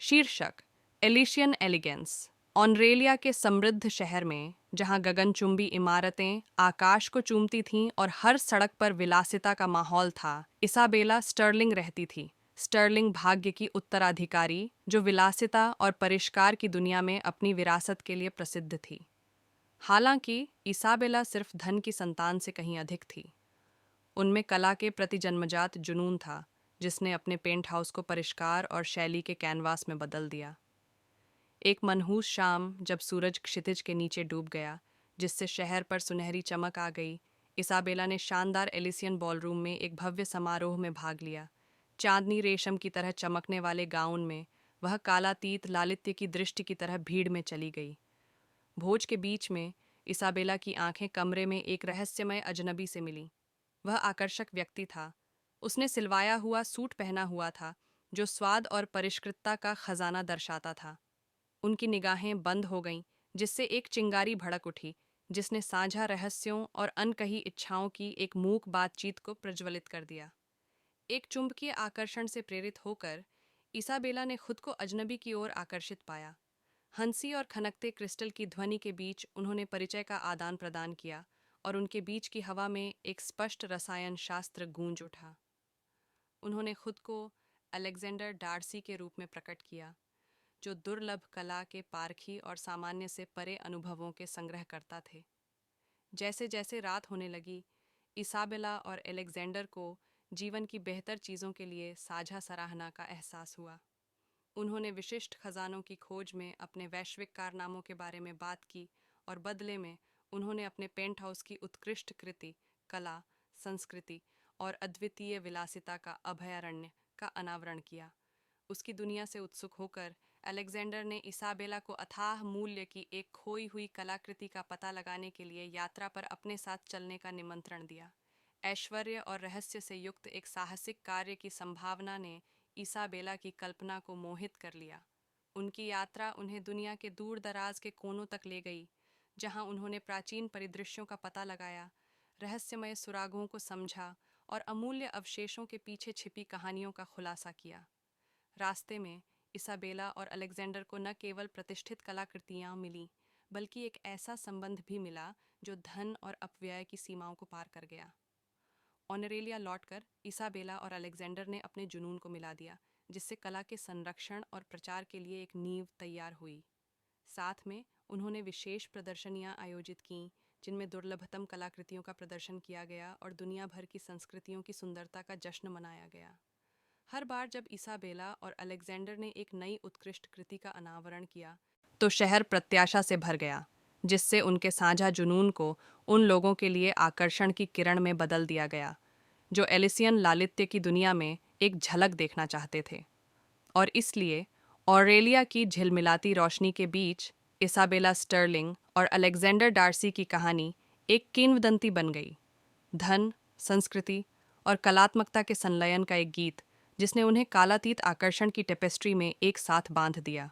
शीर्षक Elysian elegance. ऑनरेलिया के समृद्ध शहर में, जहां गगनचुंबी इमारतें आकाश को चूमती थीं और हर सड़क पर विलासिता का माहौल था, इसाबेला स्टर्लिंग रहती थी। स्टर्लिंग भाग्य की उत्तराधिकारी, जो विलासिता और परिष्कार की दुनिया में अपनी विरासत के लिए प्रसिद्ध थी। हालांकि इसाबेला सिर्फ धन की संतान से कहीं अधिक थी। उनमें कला के प्रति जन्मजात जुनून था, जिसने अपने पेंट हाउस को परिष्कार और शैली के कैनवास में बदल दिया। एक मनहूस शाम, जब सूरज क्षितिज के नीचे डूब गया, जिससे शहर पर सुनहरी चमक आ गई, इसाबेला ने शानदार एलिसियन बॉलरूम में एक भव्य समारोह में भाग लिया। चांदनी रेशम की तरह चमकने वाले गाउन में वह कालातीत लालित्य की दृष्टि की तरह भीड़ में चली गई। भोज के बीच में इसाबेला की आंखें कमरे में एक रहस्यमय अजनबी से मिलीं। वह आकर्षक व्यक्ति था। उसने सिलवाया हुआ सूट पहना हुआ था, जो स्वाद और परिष्कृतता का खजाना दर्शाता था। उनकी निगाहें बंद हो गईं, जिससे एक चिंगारी भड़क उठी, जिसने साझा रहस्यों और अनकही इच्छाओं की एक मूक बातचीत को प्रज्वलित कर दिया। एक चुंबकीय आकर्षण से प्रेरित होकर इसाबेला ने खुद को अजनबी की ओर आकर्षित पाया। हंसी और खनकते क्रिस्टल की ध्वनि के बीच उन्होंने परिचय का आदान प्रदान किया, और उनके बीच की हवा में एक स्पष्ट रसायन शास्त्र गूंज उठा। उन्होंने खुद को अलेक्जेंडर डार्सी के रूप में प्रकट किया, जो दुर्लभ कला के पारखी और सामान्य से परे अनुभवों के संग्रह करता थे। जैसे जैसे रात होने लगी, इसाबेला और अलेक्जेंडर को जीवन की बेहतर चीज़ों के लिए साझा सराहना का एहसास हुआ। उन्होंने विशिष्ट खजानों की खोज में अपने वैश्विक कारनामों के बारे में बात की, और बदले में उन्होंने अपने पेंट हाउस की उत्कृष्ट कृति, कला, संस्कृति और अद्वितीय विलासिता का अभयारण्य का अनावरण किया। उसकी दुनिया से उत्सुक होकर अलेक्जेंडर ने इसाबेला को अथाह मूल्य की एक खोई हुई कलाकृति का पता लगाने के लिए यात्रा पर अपने साथ चलने का निमंत्रण दिया। ऐश्वर्य और रहस्य से युक्त एक साहसिक कार्य की संभावना ने इसाबेला की कल्पना को मोहित कर लिया। उनकी यात्रा उन्हें दुनिया के दूर दराज के कोनों तक ले गई, जहां उन्होंने प्राचीन परिदृश्यों का पता लगाया, रहस्यमय सुरागों को समझा और अमूल्य अवशेषों के पीछे छिपी कहानियों का खुलासा किया। रास्ते में इसाबेला और अलेक्जेंडर को न केवल प्रतिष्ठित कलाकृतियां मिलीं, बल्कि एक ऐसा संबंध भी मिला जो धन और अपव्यय की सीमाओं को पार कर गया। ऑनरेलिया लौटकर इसाबेला और अलेक्जेंडर ने अपने जुनून को मिला दिया, जिससे कला के संरक्षण और प्रचार के लिए एक नींव तैयार हुई। साथ में उन्होंने विशेष प्रदर्शनियां आयोजित कीं, जिनमें दुर्लभतम कलाकृतियों का प्रदर्शन किया गया और दुनिया भर की संस्कृतियों की सुंदरता का जश्न मनाया गया। हर बार जब इसाबेला और अलेक्जेंडर ने एक नई उत्कृष्ट कृति का अनावरण किया, तो शहर प्रत्याशा से भर गया, जिससे उनके साझा जुनून को उन लोगों के लिए आकर्षण की किरण में बदल दिया गया, जो एलिसियन लालित्य की दुनिया में एक झलक देखना चाहते थे। और इसलिए ऑरेलिया की झिलमिलाती रोशनी के बीच इसाबेला स्टर्लिंग और अलेक्जेंडर डार्सी की कहानी एक किंवदंती बन गई। धन, संस्कृति और कलात्मकता के संलयन का एक गीत, जिसने उन्हें कालातीत आकर्षण की टेपेस्ट्री में एक साथ बांध दिया।